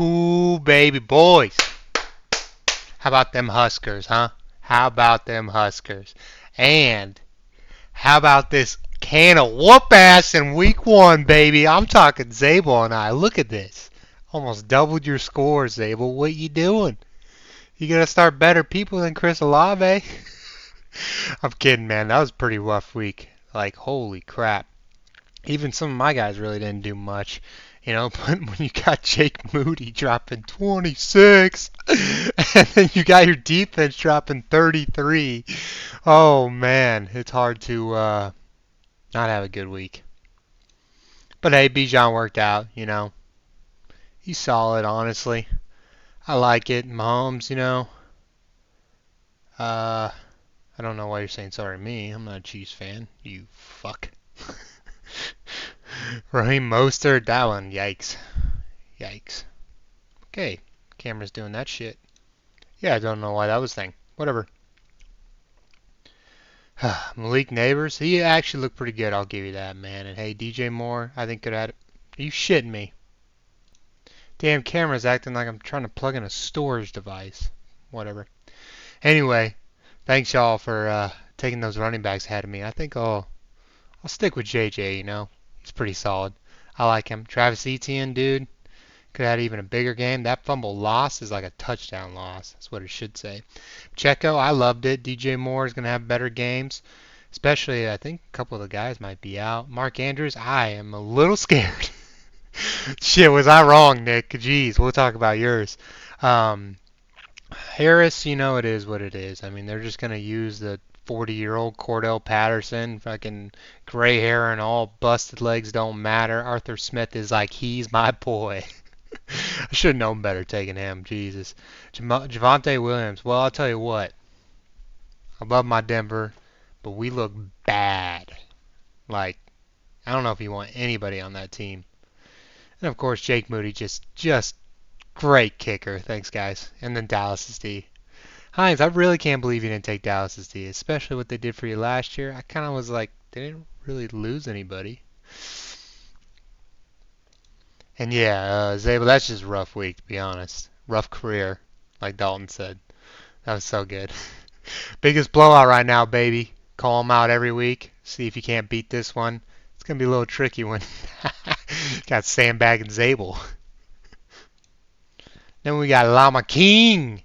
Ooh, baby boys. How about them Huskers, huh? How about them Huskers? And how about this can of whoop ass in week one, baby? I'm talking Zabel and I. Look at this. Almost doubled your score, Zabel. What you doing? You gonna start better people than Chris Olave? I'm kidding, man. That was a pretty rough week. Like, holy crap. Even some of my guys really didn't do much. But when you got Jake Moody dropping 26, and then you got your defense dropping 33, oh man, it's hard to not have a good week. But hey, Bijan worked out. He's solid, honestly. I like it. Mahomes, uh, I don't know why you're saying sorry to me. I'm not a Chiefs fan. You fuck. Raheem Mostert, that one, yikes. Yikes. Okay, camera's doing that shit. Yeah, I don't know why that was a thing. Whatever. Malik Neighbors, he actually looked pretty good, I'll give you that, man. And hey, DJ Moore, I think could have had it. Are you shitting me? Damn camera's acting like I'm trying to plug in a storage device. Whatever. Anyway, thanks y'all for taking those running backs ahead of me. I think I'll stick with JJ. He's pretty solid. I like him. Travis Etienne, dude. Could have had even a bigger game. That fumble loss is like a touchdown loss. That's what it should say. Checo, I loved it. DJ Moore is going to have better games. Especially, I think a couple of the guys might be out. Mark Andrews, I am a little scared. Shit, was I wrong, Nick? Jeez, we'll talk about yours. Um, Harris, it is what it is. I mean, they're just going to use the 40-year-old Cordell Patterson, fucking gray hair and all, busted legs don't matter. Arthur Smith is like, he's my boy. I should have known better taking him. Jesus. Javonte Williams. Well, I'll tell you what. I love my Denver, but we look bad. Like, I don't know if you want anybody on that team. And of course, Jake Moody, just great kicker. Thanks, guys. And then Dallas's D. Hines, I really can't believe you didn't take Dallas's D, especially what they did for you last year. I kind of was like, they didn't really lose anybody. And yeah, Zabel, that's just a rough week, to be honest. Rough career, like Dalton said. That was so good. Biggest blowout right now, baby. Call them out every week. See if you can't beat this one. It's going to be a little tricky when got Sandbag and Zabel. Then we got Llama King.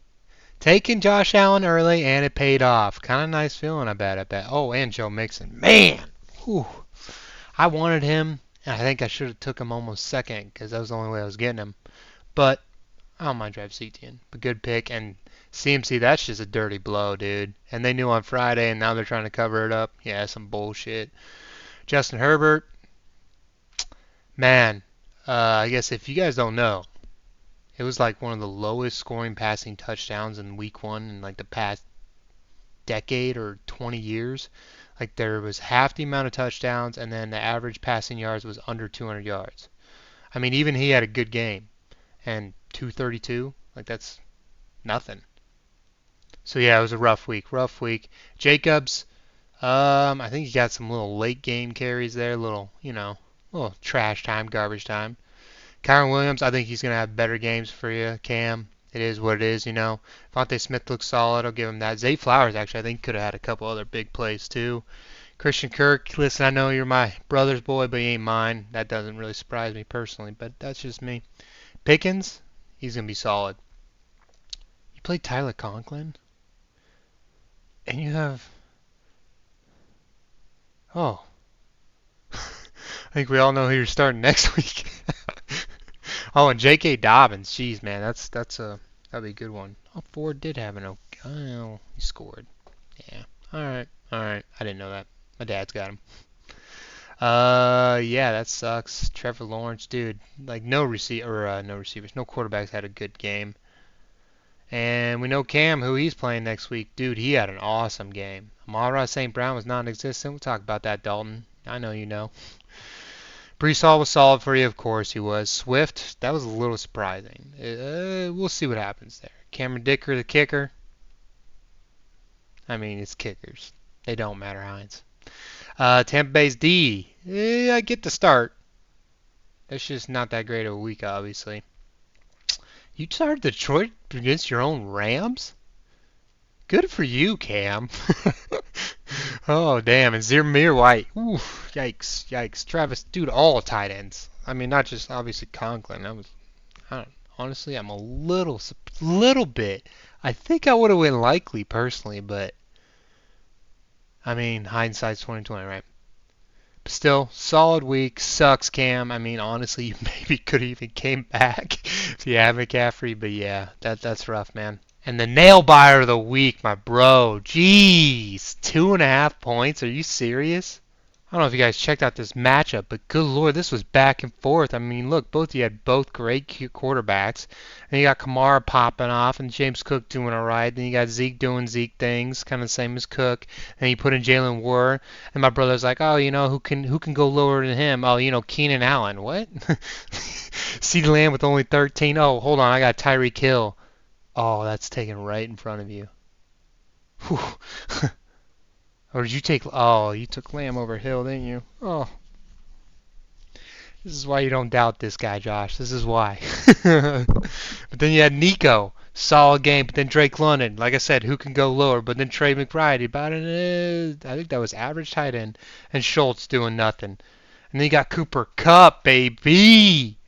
Taking Josh Allen early, and it paid off. Kind of nice feeling, I bet. Oh, and Joe Mixon. Man! Whew. I wanted him, and I think I should have took him almost second, because that was the only way I was getting him. But I don't mind Travis Etienne. But good pick. And CMC, that's just a dirty blow, dude. And they knew on Friday, and now they're trying to cover it up. Yeah, some bullshit. Justin Herbert. Man, I guess if you guys don't know, it was like one of the lowest scoring passing touchdowns in week one in like the past decade or 20 years. Like there was half the amount of touchdowns, and then the average passing yards was under 200 yards. I mean, even he had a good game. And 232, like that's nothing. So yeah, it was a rough week. Rough week. Jacobs, I think he got some little late game carries there, little trash time, garbage time. Kyron Williams, I think he's gonna have better games for you. Cam, it is what it is. Vontae Smith looks solid. I'll give him that. Zay Flowers, actually, I think could have had a couple other big plays too. Christian Kirk, listen, I know you're my brother's boy, but he ain't mine. That doesn't really surprise me personally, but that's just me. Pickens, he's gonna be solid. You played Tyler Conklin, and you have oh, I think we all know who you're starting next week. Oh, and J.K. Dobbins, jeez, man, that'd be a good one. Oh, Ford did have an okay. Oh, he scored. Yeah. All right. I didn't know that. My dad's got him. Yeah, that sucks. Trevor Lawrence, dude, like no receivers, no quarterbacks had a good game. And we know Cam, who he's playing next week. Dude, he had an awesome game. Amon-Ra St. Brown was non-existent. We'll talk about that, Dalton. I know you know. Brees Hall was solid for you, of course he was. Swift, that was a little surprising. We'll see what happens there. Cameron Dicker, the kicker. I mean, it's kickers. They don't matter, Hines. Tampa Bay's D. I get the start. It's just not that great of a week, obviously. You started Detroit against your own Rams? Good for you, Cam. Oh, damn. And Zamir White. Ooh, yikes, yikes. Travis, dude, all tight ends. I mean, not just obviously Conklin. I don't, honestly, I'm a little bit. I think I would have went likely personally, but I mean, hindsight's 2020, right? But still, solid week. Sucks, Cam. I mean, honestly, you maybe could have even came back if you had McCaffrey, but yeah, that's rough, man. And the nail biter of the week, my bro. Jeez, 2.5 points. Are you serious? I don't know if you guys checked out this matchup, but good lord, this was back and forth. I mean, look, both you had both great quarterbacks, and you got Kamara popping off, and James Cook doing all right. Then you got Zeke doing Zeke things, kind of the same as Cook. And you put in Jalen Warren, and my brother's like, oh, who can go lower than him? Oh, Keenan Allen. What? CeeDee Lamb with only 13. Oh, hold on, I got Tyreek Hill. Oh, that's taken right in front of you. Whew. Or did you take? Oh, you took Lamb over Hill, didn't you? Oh, this is why you don't doubt this guy, Josh. This is why. But then you had Nico, solid game. But then Drake London, like I said, who can go lower? But then Trey McBride, about I think that was average tight end, and Schultz doing nothing. And then you got Cooper Kupp, baby.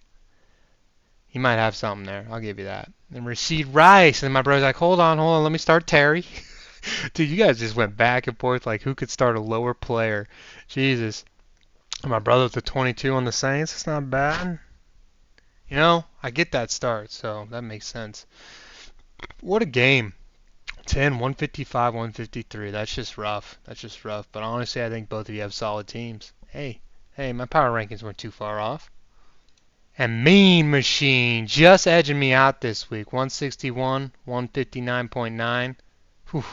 He might have something there. I'll give you that. And Rasheed Rice, and my brother's like, hold on, let me start Terry. Dude, you guys just went back and forth like who could start a lower player. Jesus. And my brother with the 22 on the Saints. It's not bad. I get that start, so that makes sense. What a game. 10, 155, 153. That's just rough. That's just rough. But honestly, I think both of you have solid teams. Hey, my power rankings weren't too far off. And Mean Machine just edging me out this week. 161, 159.9. Whew.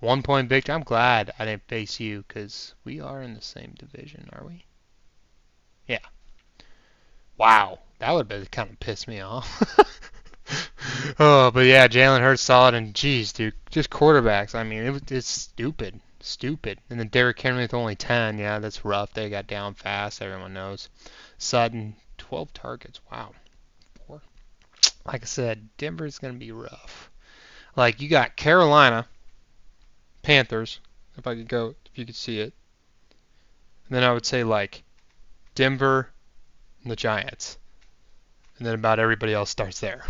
1 point victory. I'm glad I didn't face you because we are in the same division, are we? Yeah. Wow. That would have kind of pissed me off. Oh, but yeah, Jalen Hurts solid, and geez, dude, just quarterbacks. I mean, it's stupid, stupid. And then Derrick Henry with only 10. Yeah, that's rough. They got down fast. Everyone knows. Sutton, 12 targets. Wow. 4. Like I said, Denver's gonna be rough. Like you got Carolina, Panthers. If you could see it. And then I would say like Denver and the Giants. And then about everybody else starts there.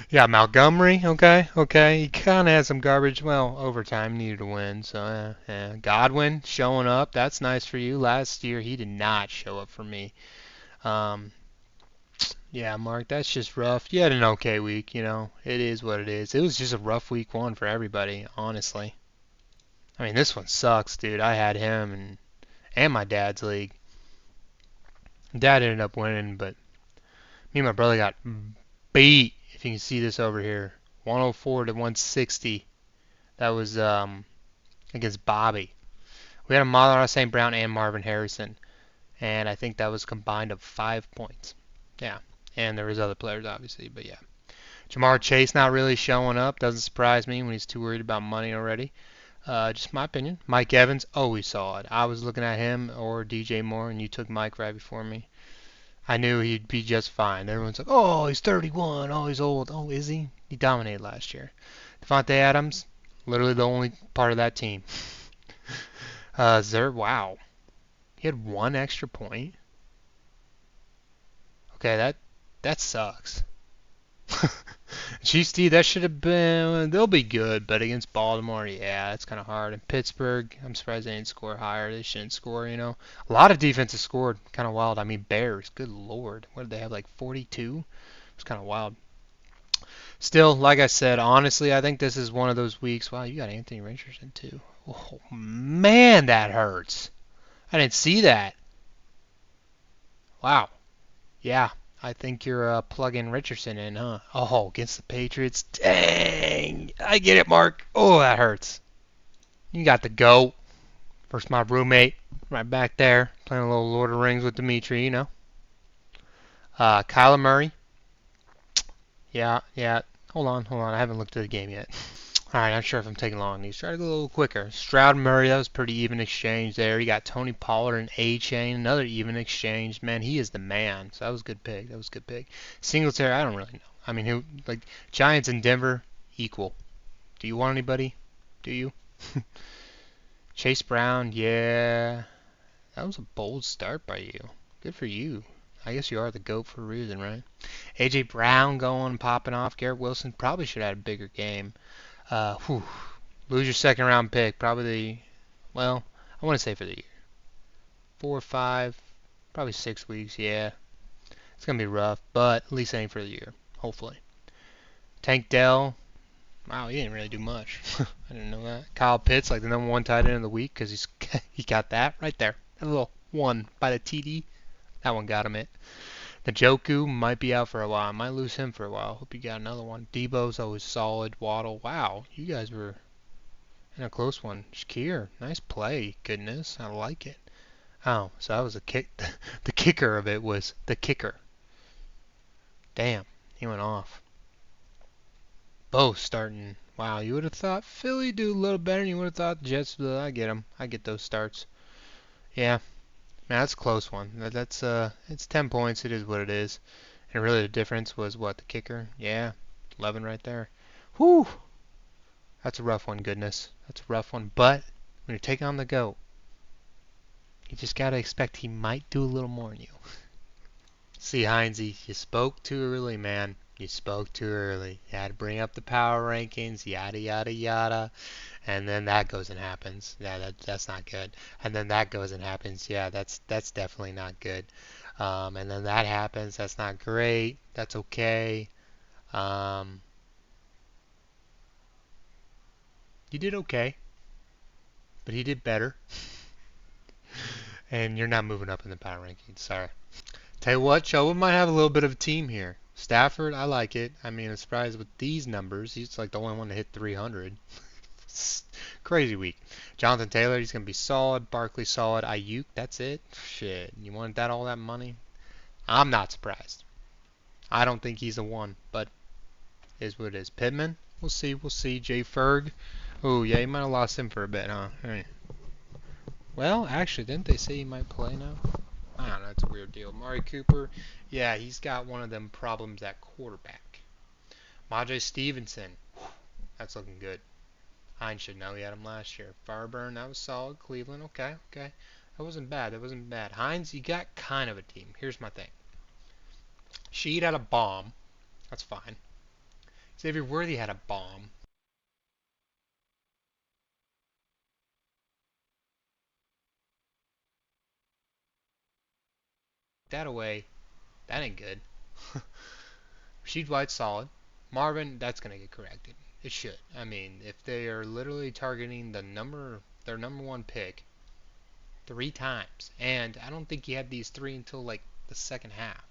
Yeah, Montgomery, okay. He kind of had some garbage. Well, overtime needed to win, so yeah. Godwin showing up, that's nice for you. Last year he did not show up for me. Um, yeah, Mark, that's just rough. You had an okay week, It is what it is. It was just a rough week one for everybody, honestly. I mean, this one sucks, dude. I had him and my dad's league. Dad ended up winning, but me and my brother got beat. If you can see this over here, 104 to 160. That was against Bobby. We had a Amon St. Brown and Marvin Harrison, and I think that was combined of 5 points. Yeah, and there was other players obviously, but yeah. Jamar Chase not really showing up. Doesn't surprise me when he's too worried about money already. Just my opinion. Mike Evans, always solid. I was looking at him or DJ Moore, and you took Mike right before me. I knew he'd be just fine. Everyone's like, oh, he's 31. Oh, he's old. Oh, is he? He dominated last year. Devontae Adams, literally the only part of that team. Wow. He had 1 extra point. Okay, that sucks. Chiefs D, that should have been. They'll be good, but against Baltimore, yeah, that's kind of hard. And Pittsburgh, I'm surprised they didn't score higher. They shouldn't score. A lot of defenses scored. Kind of wild. I mean, Bears, good lord. What did they have, like 42? It's kind of wild. Still, like I said, honestly, I think this is one of those weeks. Wow, you got Anthony Richardson, too. Oh, man, that hurts. I didn't see that. Wow. Yeah, I think you're plugging Richardson in, huh? Oh, against the Patriots. Dang. I get it, Mark. Oh, that hurts. You got the GOAT versus my roommate right back there, playing a little Lord of the Rings with Dimitri. Kyler Murray. Yeah. Hold on. I haven't looked at the game yet. All right, not sure if I'm taking long on these. Try to go a little quicker. Stroud and Murray, that was a pretty even exchange there. You got Tony Pollard and A-Chain, another even exchange. Man, he is the man. So that was a good pick. That was a good pick. Singletary, I don't really know. I mean, who like Giants and Denver equal. Do you want anybody? Do you? Chase Brown, yeah. That was a bold start by you. Good for you. I guess you are the GOAT for a reason, right? AJ Brown going, popping off. Garrett Wilson probably should have had a bigger game. Whew. Lose your second round pick. Probably well, I want to say for the year. 4 or 5, probably 6 weeks. Yeah, it's going to be rough, but at least it ain't for the year. Hopefully. Tank Dell. Wow, he didn't really do much. I didn't know that. Kyle Pitts, like the #1 tight end of the week, because he got that right there. A little one by the TD. That one got him it. Njoku might be out for a while. Might lose him for a while. Hope you got another one. Debo's always solid. Waddle. Wow, you guys were in a close one. Shakir, nice play. Goodness, I like it. Oh, so that was a kick. The kicker of it was the kicker. Damn, he went off. Both starting. Wow, you would have thought Philly do a little better. You would have thought the Jets. I get them. I get those starts. Yeah, man, that's a close one. That's it's 10 points. It is what it is. And really, the difference was what the kicker. Yeah, 11 right there. Whew. That's a rough one. Goodness, that's a rough one. But when you're taking on the GOAT, you just gotta expect he might do a little more than you. See, Heinze, you spoke too early, man. You spoke too early. You had to bring up the power rankings, yada yada yada, and then that goes and happens. Yeah, that's not good. And then that goes and happens. Yeah, that's definitely not good. And then that happens. That's not great. That's okay. Um, you did okay, but he did better. And you're not moving up in the power rankings. Sorry. Tell you what, Chuba might have a little bit of a team here. Stafford, I like it. I mean, I'm surprised with these numbers. He's like the only one to hit 300. Crazy week. Jonathan Taylor, he's going to be solid. Barkley, solid. Ayuk, that's it. Shit, you wanted that all that money? I'm not surprised. I don't think he's the one, but is what it is. Pittman, we'll see. We'll see. Jay Ferg. Oh, yeah, you might have lost him for a bit, huh? All right. Well, actually, didn't they say he might play now? I don't know, it's a weird deal. Mari Cooper, yeah, he's got one of them problems at quarterback. Majay Stevenson, that's looking good. Hines should know he had him last year. Fireburn, that was solid. Cleveland, okay, okay. That wasn't bad, that wasn't bad. Hines, you got kind of a team. Here's my thing. Sheed had a bomb. That's fine. Xavier Worthy had a bomb. That away, that ain't good. Sheed White's solid. Marvin, that's going to get corrected. It should. I mean, if they are literally targeting their #1 pick 3 times, and I don't think you had these 3 until like the second half.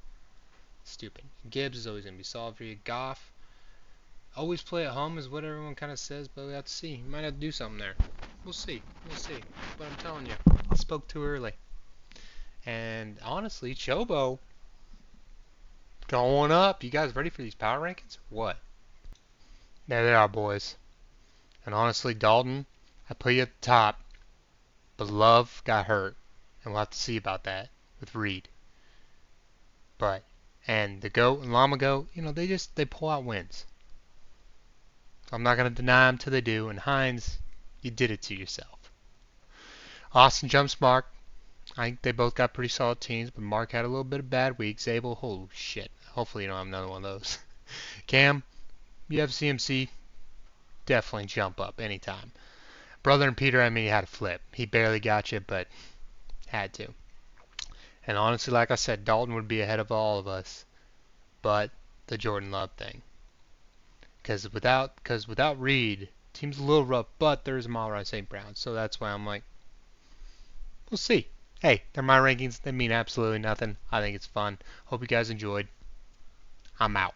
Stupid. Gibbs is always going to be solid for you. Goff, always play at home is what everyone kind of says, but we have to see. You might have to do something there. We'll see. We'll see. But I'm telling you, I spoke too early. And honestly, Chobo going up. You guys ready for these power rankings? What? There they are, boys. And honestly, Dalton, I put you at the top, but Love got hurt, and we'll have to see about that with Reed. But and the goat and Llama goat, they pull out wins. So I'm not gonna deny them till they do. And Hines, you did it to yourself. Austin jumps Mark. I think they both got pretty solid teams, but Mark had a little bit of bad week. Zabel, oh shit. Hopefully you don't have another one of those. Cam, you have CMC, definitely jump up anytime. Brother and Peter, I mean, he had a flip. He barely got you, but had to. And honestly, like I said, Dalton would be ahead of all of us, but the Jordan Love thing. Because without Reed, team's a little rough, but there's Amon-Ra St. Brown, so that's why I'm like, we'll see. Hey, they're my rankings. They mean absolutely nothing. I think it's fun. Hope you guys enjoyed. I'm out.